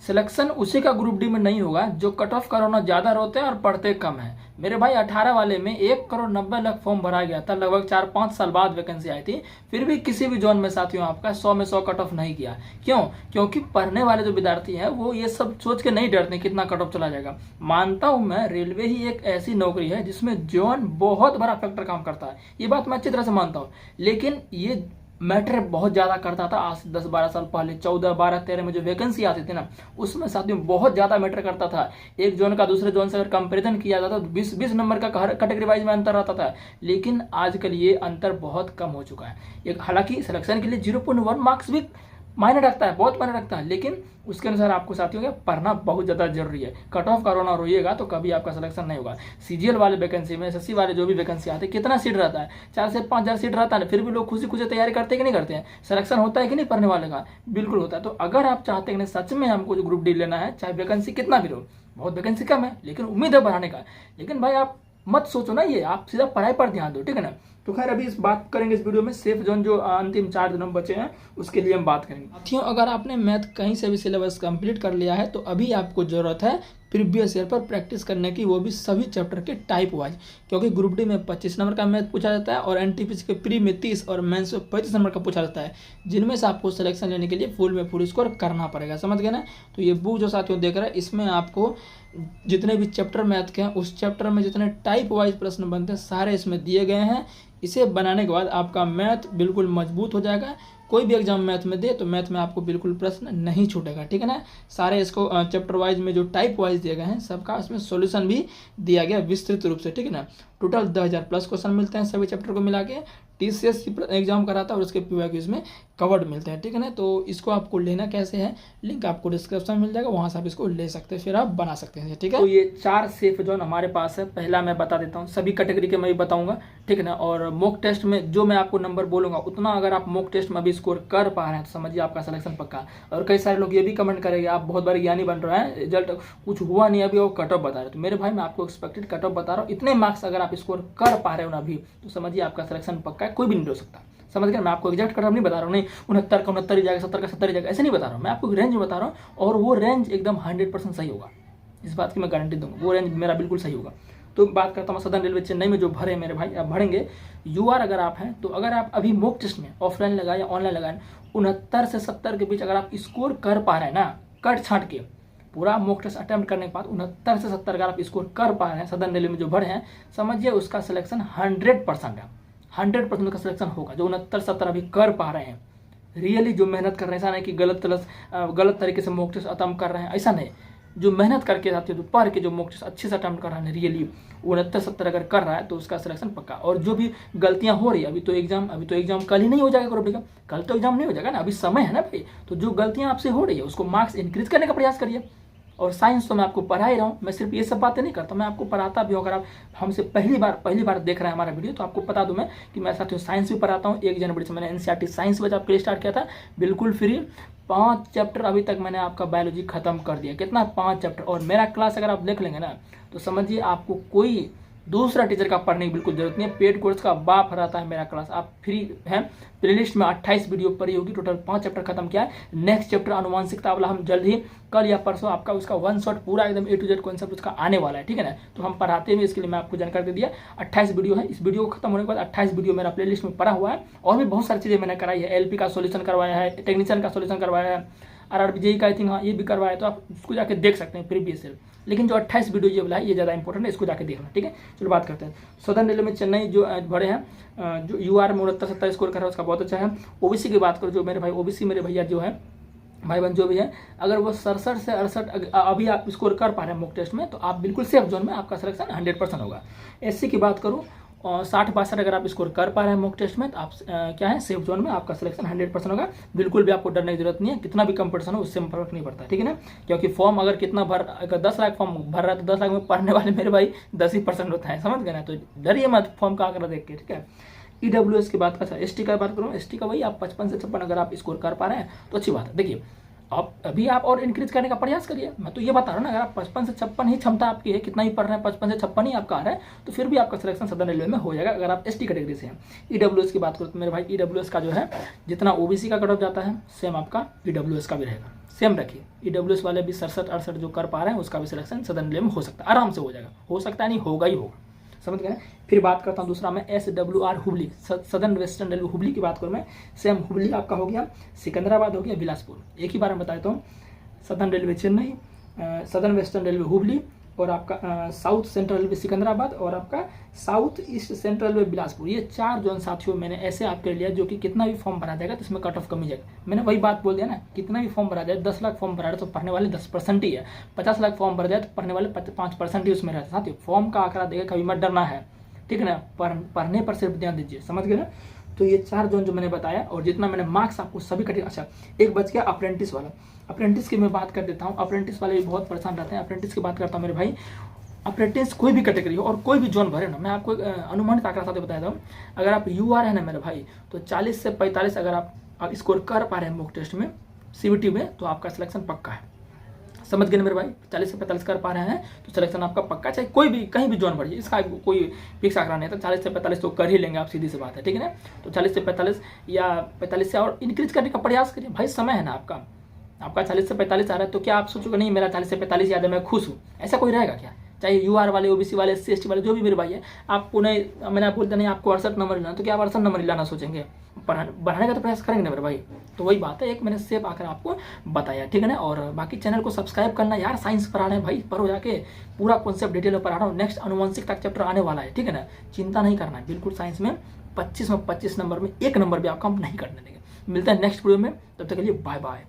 Selection उसी का group D में नहीं होगा जो कट ऑफ करोना ज़्यादा होते हैं और पढ़ते कम है। मेरे भाई 18 वाले में 1,90,00,000 फॉर्म भरा गया था, लगभग 4-5 साल बाद वैकेंसी आई थी, फिर भी किसी भी जोन में साथियों आपका 100 में 100 कट ऑफ नहीं किया। क्यों? क्योंकि पढ़ने वाले जो विद्यार्थी हैं वो ये सब सोच के नहीं डरते कितना कट ऑफ चला जाएगा। मानता हूं मैं, रेलवे ही एक ऐसी नौकरी है जिसमें जोन बहुत बड़ा फैक्टर काम करता है, ये बात मैं अच्छी तरह से मानता हूँ, लेकिन ये मैटर बहुत ज़्यादा करता था। आज से 10-12 साल पहले 14, 12, 13 में जो वैकेंसी आती थी ना, उसमें साथियों बहुत ज़्यादा मैटर करता था। एक जोन का दूसरे जोन से अगर कंपैरिजन किया जाता तो 20 नंबर का हर कैटेगरी वाइज में अंतर रहता था, लेकिन आजकल ये अंतर बहुत कम हो चुका है। एक हालांकि सिलेक्शन के लिए 0.1 मार्क्स भी मायने रखता है, बहुत मायने रखता है, लेकिन उसके अनुसार आपको साथियों पढ़ना बहुत ज़्यादा जरूरी है। कट ऑफ करोना रोइएगा तो कभी आपका सिलेक्शन नहीं होगा। सीजीएल वाले वैकेंसी में, एसएससी वाले जो भी वैकेंसी आते हैं, कितना सीट रहता है? 4 से 5 हज़ार सीट रहता है, फिर भी लोग खुशी खुशी तैयारी करते हैं कि नहीं करते हैं? सिलेक्शन होता है कि नहीं पढ़ने वाले का? बिल्कुल होता है। तो अगर आप चाहते हैं सच में हमको जो ग्रुप डी लेना है, चाहे वैकेंसी कितना भी हो, बहुत वैकेंसी कम है लेकिन उम्मीद है बढ़ाने का, लेकिन भाई आप मत सोचो ना, ये आप सीधा पढ़ाई पर ध्यान दो, ठीक है ना। तो खैर अभी इस बात करेंगे इस वीडियो में सेफ जोन जो अंतिम 4 दिनों बचे हैं उसके लिए हम बात करेंगे। साथियों, अगर आपने मैथ कहीं से भी सिलेबस कंप्लीट कर लिया है तो अभी आपको जरूरत है प्रीवियस ईयर पर प्रैक्टिस करने की, वो भी सभी चैप्टर के टाइप वाइज, क्योंकि ग्रुप डी में 25 नंबर का मैथ पूछा जाता है और एनटीपीसी के प्री में 30 और मेंस में 35 नंबर का पूछा जाता है, जिनमें से आपको सिलेक्शन लेने के लिए फुल में फुल स्कोर करना पड़ेगा। समझ गए ना। तो ये बुक जो साथियों देख रहे हैं, इसमें आपको जितने भी चैप्टर मैथ के हैं उस चैप्टर में जितने टाइप वाइज प्रश्न बनते हैं सारे इसमें दिए गए हैं। इसे बनाने के बाद आपका मैथ बिल्कुल मजबूत हो जाएगा। कोई भी एग्जाम मैथ में दे तो मैथ में आपको बिल्कुल प्रश्न नहीं छूटेगा, ठीक है ना। सारे इसको चैप्टर वाइज में जो टाइप वाइज दिए गए हैं सबका इसमें सॉल्यूशन भी दिया गया विस्तृत रूप से, ठीक है ना। टोटल 10,000 प्लस क्वेश्चन मिलते हैं सभी चैप्टर को मिला के। टीसीएस एग्जाम कराता है और उसके पीवाईक्यूज में कवर्ड मिलते हैं, ठीक है ना। तो इसको आपको लेना कैसे है, लिंक आपको डिस्क्रिप्शन मिल जाएगा, वहाँ से आप इसको ले सकते हैं, फिर आप बना सकते हैं, ठीक है। तो ये 4 सेफ जोन हमारे पास है। पहला मैं बता देता हूँ, सभी कैटेगरी के मैं भी बताऊंगा, ठीक है ना। और मॉक टेस्ट में जो मैं आपको नंबर बोलूंगा उतना अगर आप मॉक टेस्ट में अभी स्कोर कर पा रहे हैं तो समझिए आपका सिलेक्शन पक्का। और कई सारे लोग ये भी कमेंट करेंगे आप बहुत बड़े ज्ञानी बन रहे हैं, रिजल्ट कुछ हुआ नहीं अभी और कट ऑफ बता रहे हैं। तो मेरे भाई मैं आपको एक्सपेक्टेड कट ऑफ बता रहा हूँ, इतने मार्क्स अगर आप स्कोर कर पा रहे हो ना अभी तो समझिए आपका सिलेक्शन पक्का है, कोई भी नहीं हो सकता। समझ गए। मैं आपको एग्जैक्ट कट ऑफ नहीं बता रहा हूँ, नहीं 69 का 69 ही जाएगा, 70 का 70 ही जाएगा, ऐसे नहीं बता रहा हूँ। मैं आपको रेंज बता रहा हूँ और वो रेंज एकदम 100% सही होगा, इस बात की मैं गारंटी दूंगा, वो रेंज मेरा बिल्कुल सही होगा। तो बात करता हूँ सदर्न रेलवे चेन्नई में जो भरे मेरे भाई, आप भरेंगे यूआर अगर आप हैं तो अगर आप अभी मॉक टेस्ट में ऑफलाइन लगाए या ऑनलाइन लगाए 69 से 70 के बीच अगर आप स्कोर कर पा रहे हैं ना, कट छाट के पूरा मॉक टेस्ट अटेम्प्ट करने के बाद 69 से 70 अगर आप स्कोर कर पा रहे हैं सदर्न रेलवे में जो भरे हैं, समझिए उसका सिलेक्शन 100% है, 100% का सिलेक्शन होगा। जो 69-70 अभी कर पा रहे हैं, रियली जो मेहनत कर रहे हैं, ऐसा नहीं कि गलत तरीके से मॉक टेस्ट अटेम्प्ट कर रहे हैं, ऐसा नहीं। जो मेहनत करके साथियों जो पढ़ के जो मॉक टेस्ट अच्छे से अटेम्प्ट कर रहा है रियली 69-70 अगर कर रहा है तो उसका सिलेक्शन पक्का। और जो भी गलतियां हो रही है, अभी तो एग्जाम कल ही नहीं हो जाएगा ग्रुप डी का, कल तो एग्जाम नहीं हो जाएगा ना, अभी समय है ना भाई। तो जो गलतियां आपसे हो रही है उसको मार्क्स इंक्रीज करने का प्रयास करिए। और साइंस तो मैं आपको पढ़ा ही रहा हूँ, मैं सिर्फ ये सब बातें नहीं करता, मैं आपको पढ़ाता भी हूँ। अगर आप हमसे पहली बार देख रहे हैं हमारा वीडियो तो आपको बता दूं मैं कि मैं साथियों साइंस भी पढ़ाता हूँ। 1 जनवरी से मैंने एनसीईआरटी साइंस बैच आपके लिए स्टार्ट किया था, बिल्कुल फ्री। 5 चैप्टर अभी तक मैंने आपका बायोलॉजी खत्म कर दिया, कितना 5 चैप्टर। और मेरा क्लास अगर आप देख लेंगे ना तो समझिए आपको कोई दूसरा टीचर का पढ़ने की बिल्कुल जरूरत नहीं है। पेड कोर्स का बाप रहता है मेरा क्लास, आप फ्री है। प्लेलिस्ट में 28 वीडियो पड़ी होगी, टोटल 5 चैप्टर खत्म किया है। नेक्स्ट चैप्टर अनुवांशिकता वाला हम जल्द ही कल या परसों आपका उसका 1 शॉट पूरा एकदम A to Z कॉन्सेप्ट उसका आने वाला है, ठीक है ना। तो हम पढ़ाते हैं, इसके लिए मैं आपको जानकारी दे दिया। 28 वीडियो है, इस वीडियो को खत्म होने के बाद 28 वीडियो मेरा प्लेलिस्ट में पड़ा हुआ है। और भी बहुत सारी चीज़ें मैंने कराई है, LP का सोल्यूशन करवाया है, टेक्नीशियन का सोल्यूशन करवाया है, RRBJE का आई थिंक हाँ ये भी करवाया है, तो आप उसको जाके देख सकते हैं प्रीवियस ईयर। लेकिन जो 28 वीडियो ये वाला है ये ज़्यादा इंपॉर्टेंट है, इसको जाके देखना, ठीक है। चलो बात करते हैं सदर्न रेलवे में चेन्नई जो बड़े हैं, जो UR में 69-70 स्कोर कर रहा है उसका बहुत अच्छा है। OBC की बात करो, जो मेरे भाई OBC मेरे भैया जो है भाई बहन जो भी है, अगर वो 67 से 68 अभी आप स्कोर कर पा रहे हैं मॉक टेस्ट में तो आप बिल्कुल सेफ जोन में, आपका सिलेक्शन 100% होगा। SC की बात करूँ 60-62 अगर आप स्कोर कर पा रहे हैं मॉक टेस्ट में तो आप क्या है सेफ जोन में, आपका सिलेक्शन 100% होगा। बिल्कुल भी आपको डरने की जरूरत नहीं है, कितना भी कंपटीशन हो उससे फर्क नहीं पड़ता, ठीक है ना। क्योंकि फॉर्म अगर कितना अगर 10 लाख फॉर्म भर रहा है तो 10 लाख में पढ़ने वाले मेरे भाई 10% होता है, समझ गए ना। तो डरिए मत फॉर्म का आंकड़ा देख के, ठीक है। EWS की बात, अच्छा ST का बात करूँ, ST का वही आप 55 से 56 अगर आप स्कोर कर पा रहे हैं तो अच्छी बात है। देखिए आप अभी आप और इंक्रीज करने का प्रयास करिए। मैं तो ये बता रहा हूँ ना, अगर आप 55 से 56 ही क्षमता आपकी है, कितना ही पढ़ रहे हैं, 55 से 56 ही आपका आ रहा है, तो फिर भी आपका सिलेक्शन सदर्न रेलवे में हो जाएगा अगर आप एसटी कैटेगरी से हैं। ईडब्ल्यूएस की बात करो तो मेरे भाई ईडब्ल्यूएस का जो है जितना ओबीसी का कट ऑफ जाता है सेम आपका ईडब्ल्यूएस का भी रहेगा, सेम रखिए। ईडब्ल्यूएस वाले भी 67-68 जो कर पा रहे हैं उसका भी सिलेक्शन सदर्न रेलवे में हो सकता है, आराम से हो जाएगा, हो सकता है नहीं होगा ही होगा, समझ गए। फिर बात करता हूँ दूसरा मैं SWR Hubli, southern western railway Hubli की बात करूँ मैं, सेम हुबली आपका हो गया, सिकंदराबाद हो गया, बिलासपुर। एक ही बार में बता देता हूँ, southern railway Chennai, southern western railway Hubli, और आपका साउथ सेंट्रल रेलवे सिकंदराबाद, और आपका south east central railway Bilaspur. ये 4 जोन साथियों मैंने ऐसे आपके लिया जो कि कितना भी फॉर्म भरा जाएगा तो इसमें कट ऑफ कम ही जाएगा। मैंने वही बात बोल दिया ना, कितना भी फॉर्म भरा जाए, 10 लाख फॉर्म भरा रहे तो पढ़ने वाले 10% ही है, 50 लाख फॉर्म भरा जाए तो पढ़ने वाले 5% ही उसमें रहते। साथियों फॉर्म का आंकड़ा देखें, कभी मत डरना है, ठीक है ना, पढ़ने पर सिर्फ ध्यान दीजिए, समझ गए ना। तो ये 4 जोन जो मैंने बताया और जितना मैंने मार्क्स आपको सभी कटिंग। अच्छा एक बच गया अप्रेंटिस वाला, अप्रेंटिस की मैं बात कर देता हूँ। अप्रेंटिस वाले भी बहुत परेशान रहते हैं, अप्रेंटिस की बात करता हूँ मेरे भाई। अप्रेंटिस कोई भी कैटेगरी हो और कोई भी जोन भरे ना, मैं आपको अनुमानित आंकड़ा साथ बताया था, अगर आप UR है ना मेरे भाई, तो 40 से 45 अगर आप स्कोर कर पा रहे हैं मॉक टेस्ट में, CBT में, तो आपका सिलेक्शन पक्का है, समझ गए ना मेरे भाई। 40 से 45 कर पा रहे हैं तो सिलेक्शन आपका पक्का, चाहे कोई भी कहीं भी जोन भरिए, इसका कोई फिक्स आंकड़ा नहीं है। तो 40 से 45 तो कर ही लेंगे आप, सीधी सी बात है, ठीक है ना। तो 40 से 45 या 45 से और इंक्रीज करने का प्रयास करिए भाई, समय है ना आपका 40 से 45 आ रहा है तो क्या आप सोचोगे नहीं मेरा 40 से 45 याद है मैं खुश हूँ, ऐसा कोई रहेगा क्या। चाहे UR वाले, OBC वाले, SC ST वाले जो भी मेरे भाई है, आपको नहीं, मैंने आप बोलते नहीं आपको 68 नंबर लाना, तो क्या आप 68 नंबर लाना सोचेंगे, बढ़ाने का तो प्रयास करेंगे ना मेरे भाई। तो वही बात है, एक मैंने सेफ आकर आपको बताया, ठीक है ना। और बाकी चैनल को सब्सक्राइब करना यार, साइंस पढ़ा रहे हैं भाई, पढ़ो जाके, पूरा कॉन्सेप्ट डिटेल में पढ़ा रहा हूँ। नेक्स्ट अनुवांशिक तक चैप्टर आने वाला है, ठीक है ना, चिंता नहीं करना है बिल्कुल। साइंस में 25 में 25 नंबर में 1 नंबर भी आपका हम नहीं करने देंगे। मिलता है नेक्स्ट वीडियो में, तब तक के लिए बाय बाय।